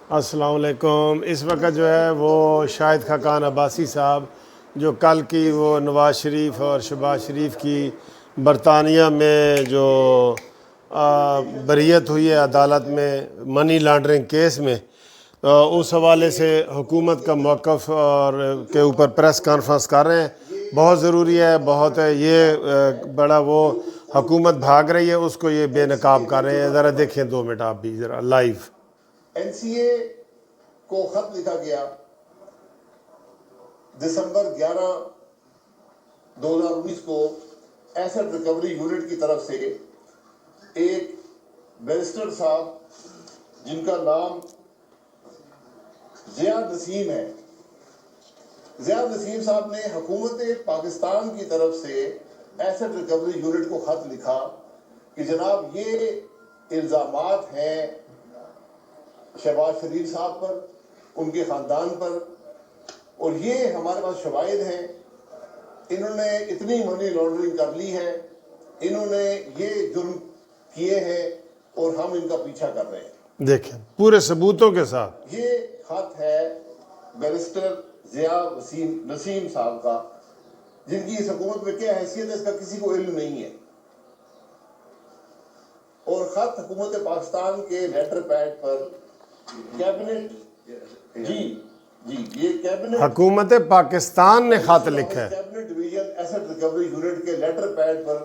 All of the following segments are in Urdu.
السلام علیکم۔ اس وقت جو ہے وہ شاہد خاقان عباسی صاحب جو کل کی وہ نواز شریف اور شہباز شریف کی برطانیہ میں جو بریت ہوئی ہے عدالت میں منی لانڈرنگ کیس میں، اس حوالے سے حکومت کا موقف اور کے اوپر پریس کانفرنس کر رہے ہیں۔ بہت ضروری ہے، بہت ہے یہ بڑا وہ حکومت بھاگ رہی ہے، اس کو یہ بے نقاب کر رہے ہیں۔ ذرا دیکھیں 2 منٹ آپ بھی ذرا لائیو۔ این سی اے کو خط لکھا گیا دسمبر 11/2019 کو ایسٹ ریکوری یونٹ کی طرف سے ایک بیرسٹر صاحب جن کا نام ضیاء نسیم ہے، ضیاء نسیم صاحب نے حکومت پاکستان کی طرف سے ایسٹ ریکوری یونٹ کو خط لکھا کہ جناب یہ الزامات ہیں شہباز شریف صاحب پر، ان کے خاندان پر، اور یہ ہمارے پاس شواہد ہیں، انہوں نے اتنی منی لانڈرنگ کر لی ہے، انہوں نے یہ جرم کیے ہیں اور ہم ان کا پیچھا کر رہے ہیں۔ دیکھیں پورے ثبوتوں کے ساتھ یہ خط ہے بیرسٹر ضیاء نسیم صاحب کا، جن کی اس حکومت میں کیا حیثیت ہے اس کا کسی کو علم نہیں ہے، اور خط حکومت پاکستان کے لیٹر پیڈ پر کیبنٹ یہ کیبنٹ حکومت پاکستان نے خط لکھا ہے۔ Cabinet division asset recovery unit کے لیٹر پیڈ پر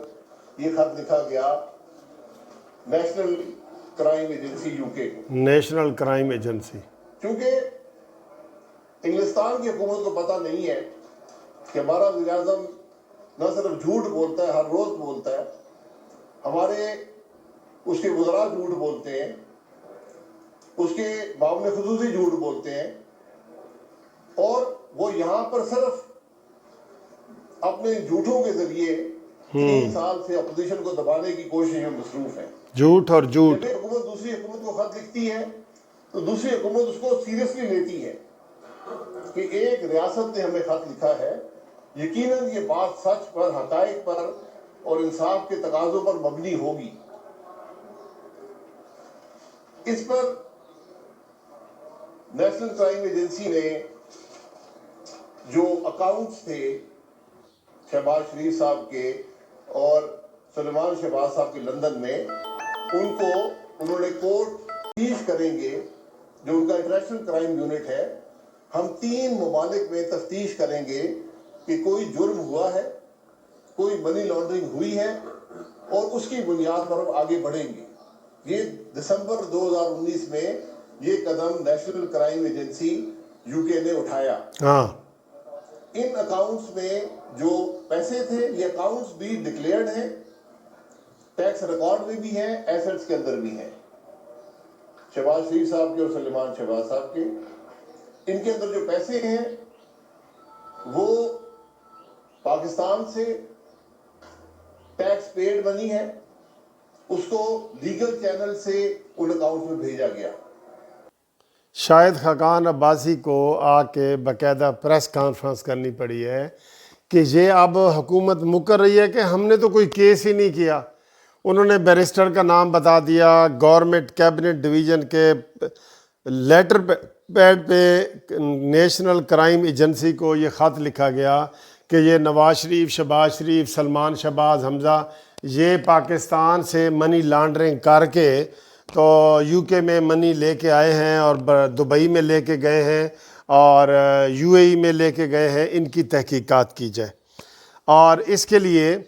یہ خط لکھا گیا نیشنل کرائم ایجنسی یو کے کو، نیشنل کرائم ایجنسی۔ کیونکہ انگلستان کی حکومت کو پتہ نہیں ہے کہ ہمارا وزیر اعظم نہ صرف جھوٹ بولتا ہے، ہر روز بولتا ہے، ہمارے اس کے وزراء جھوٹ بولتے ہیں، اس کے معاملے خصوصی جھوٹ بولتے ہیں، اور وہ یہاں پر صرف اپنے جھوٹوں کے ذریعے 3 سال سے اپوزیشن کو دبانے کی کوشش میں مصروف ہے۔ جھوٹ اور جھوٹ۔ جب حکومت دوسری حکومت کو خط لکھتی ہے تو دوسری حکومت اس کو سیریسلی لیتی ہے کہ ایک ریاست نے ہمیں خط لکھا ہے، یقیناً یہ بات سچ پر، حقائق پر اور انصاف کے تقاضوں پر مبنی ہوگی۔ اس پر نیشنل کرائم ایجنسی نے جو اکاؤنٹس تھے شہباز شریف صاحب کے اور سلیمان شہباز صاحب کے لندن میں، ان کو انہوں نے کورٹ تفتیش کریں گے، جو ان کا انٹرنیشنل کرائم یونٹ ہے، ہم 3 ممالک میں تفتیش کریں گے کہ کوئی جرم ہوا ہے، کوئی منی لانڈرنگ ہوئی ہے، اور اس کی بنیاد پر ہم آگے بڑھیں گے۔ یہ دسمبر 2019 میں یہ قدم نیشنل کرائم ایجنسی یو کے نے اٹھایا۔ ہاں، ان اکاؤنٹس میں جو پیسے تھے، یہ اکاؤنٹس بھی ڈکلیئرڈ ہیں، ٹیکس ریکارڈ میں بھی ہیں، ایسٹس کے اندر بھی ہیں، شہباز شریف صاحب کے اور سلیمان شہباز صاحب کے۔ ان کے اندر جو پیسے ہیں وہ پاکستان سے ٹیکس پیڈ منی ہے، اس کو لیگل چینل سے ان اکاؤنٹ میں بھیجا گیا۔ شاہد خاقان عباسی کو آ کے باقاعدہ پریس کانفرنس کرنی پڑی ہے کہ یہ اب حکومت مکر رہی ہے کہ ہم نے تو کوئی کیس ہی نہیں کیا۔ انہوں نے بیرسٹر کا نام بتا دیا، گورنمنٹ کیبنٹ ڈویژن کے لیٹر پیڈ پہ نیشنل کرائم ایجنسی کو یہ خط لکھا گیا کہ یہ نواز شریف، شہباز شریف، سلمان شہباز، حمزہ، یہ پاکستان سے منی لانڈرنگ کر کے تو یو کے میں منی لے کے آئے ہیں، اور دبئی میں لے کے گئے ہیں، اور یو اے ای میں لے کے گئے ہیں، ان کی تحقیقات کی جائے۔ اور اس کے لیے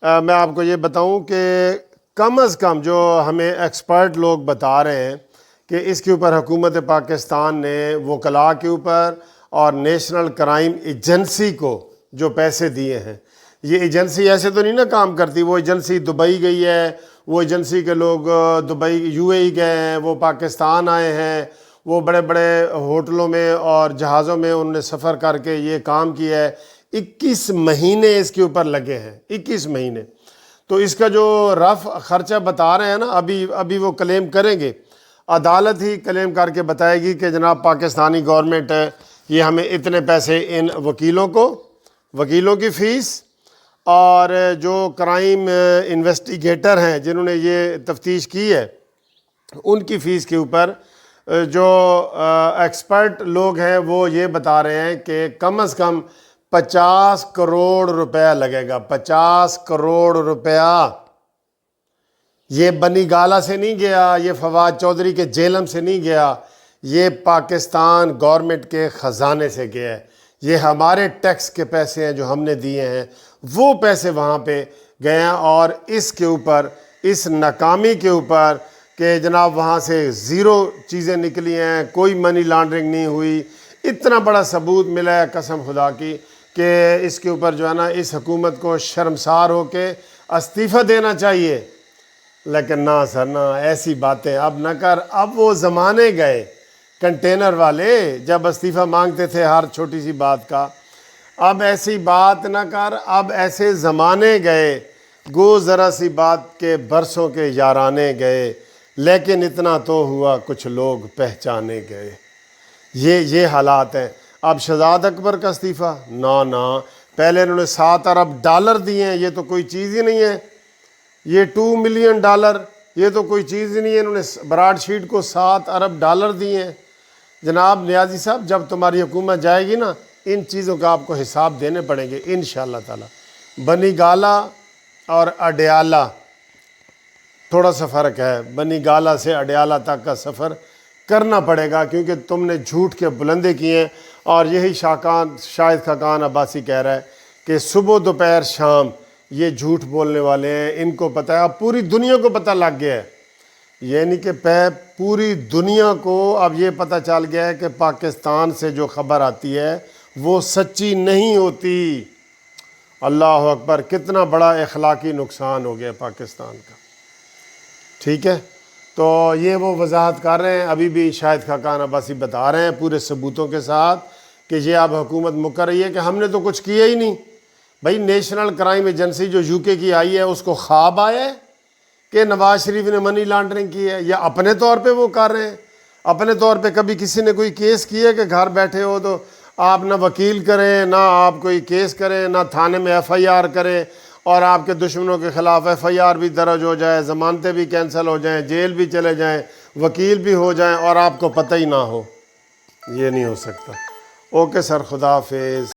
میں آپ کو یہ بتاؤں کہ کم از کم جو ہمیں ایکسپرٹ لوگ بتا رہے ہیں کہ اس کے اوپر حکومت پاکستان نے وکلاء کے اوپر اور نیشنل کرائم ایجنسی کو جو پیسے دیے ہیں، یہ ایجنسی ایسے تو نہیں نا کام کرتی، وہ ایجنسی دبئی گئی ہے، وہ ایجنسی کے لوگ دبئی یو اے ای گئے ہیں، وہ پاکستان آئے ہیں، وہ بڑے بڑے ہوٹلوں میں اور جہازوں میں انہوں نے سفر کر کے یہ کام کیا ہے۔ 21 مہینے اس کے اوپر لگے ہیں، 21 مہینے۔ تو اس کا جو رف خرچہ بتا رہے ہیں نا، ابھی وہ کلیم کریں گے، عدالت ہی کلیم کر کے بتائے گی کہ جناب پاکستانی گورنمنٹ ہے، یہ ہمیں اتنے پیسے ان وکیلوں کی فیس، اور جو کرائم انویسٹیگیٹر ہیں جنہوں نے یہ تفتیش کی ہے، ان کی فیس کے اوپر جو ایکسپرٹ لوگ ہیں وہ یہ بتا رہے ہیں کہ کم از کم 50 کروڑ روپیہ لگے گا، 50 کروڑ روپیہ۔ یہ بنی گالا سے نہیں گیا، یہ فواد چودھری کے جیلم سے نہیں گیا، یہ پاکستان گورنمنٹ کے خزانے سے گیا ہے۔ یہ ہمارے ٹیکس کے پیسے ہیں جو ہم نے دیے ہیں، وہ پیسے وہاں پہ گئے ہیں۔ اور اس کے اوپر، اس ناکامی کے اوپر کہ جناب وہاں سے زیرو چیزیں نکلی ہیں، کوئی منی لانڈرنگ نہیں ہوئی، اتنا بڑا ثبوت ملا ہے قسم خدا کی کہ اس کے اوپر جو ہے نا اس حکومت کو شرمسار ہو کے استعفیٰ دینا چاہیے۔ لیکن نہ سر نہ، ایسی باتیں اب نہ کر۔ اب وہ زمانے گئے کنٹینر والے جب استعفیٰ مانگتے تھے ہر چھوٹی سی بات کا، اب ایسی بات نہ کر۔ اب ایسے زمانے گئے، گو ذرا سی بات کے برسوں کے یارانے گئے، لیکن اتنا تو ہوا کچھ لوگ پہچانے گئے۔ یہ حالات ہیں۔ اب شہزاد اکبر کا استعفیٰ، نہ پہلے انہوں نے $7 ارب دیے ہیں، یہ تو کوئی چیز ہی نہیں ہے۔ یہ $2 ملین، یہ تو کوئی چیز ہی نہیں ہے۔ انہوں نے براڈ شیٹ کو $7 ارب دیے ہیں۔ جناب نیازی صاحب، جب تمہاری حکومت جائے گی نا، ان چیزوں کا آپ کو حساب دینے پڑیں گے انشاءاللہ تعالی۔ بنی گالا اور اڈیالہ تھوڑا سا فرق ہے، بنی گالا سے اڈیالہ تک کا سفر کرنا پڑے گا، کیونکہ تم نے جھوٹ کے بلندے کیے ہیں۔ اور یہی شاہد خاقان عباسی کہہ رہا ہے کہ صبح دوپہر شام یہ جھوٹ بولنے والے ہیں، ان کو پتہ ہے، اب پوری دنیا کو پتہ لگ گیا ہے، یعنی کہ پوری دنیا کو اب یہ پتہ چل گیا ہے کہ پاکستان سے جو خبر آتی ہے وہ سچی نہیں ہوتی۔ اللہ اکبر، کتنا بڑا اخلاقی نقصان ہو گیا پاکستان کا۔ ٹھیک ہے، تو یہ وہ وضاحت کر رہے ہیں، ابھی بھی شاہد خاقان عباسی بتا رہے ہیں پورے ثبوتوں کے ساتھ کہ یہ اب حکومت مکر رہی ہے کہ ہم نے تو کچھ کیا ہی نہیں۔ بھائی نیشنل کرائم ایجنسی جو UK کی آئی ہے، اس کو خواب آیا ہے کہ نواز شریف نے منی لانڈرنگ کی ہے، یا اپنے طور پہ وہ کر رہے ہیں؟ اپنے طور پہ کبھی کسی نے کوئی کیس کیا ہے کہ گھر بیٹھے ہو تو آپ نہ وکیل کریں، نہ آپ کوئی کیس کریں، نہ تھانے میں FIR کریں، اور آپ کے دشمنوں کے خلاف FIR بھی درج ہو جائے، ضمانتیں بھی کینسل ہو جائیں، جیل بھی چلے جائیں، وکیل بھی ہو جائیں، اور آپ کو پتہ ہی نہ ہو؟ یہ نہیں ہو سکتا۔ اوکے سر، خدا حافظ۔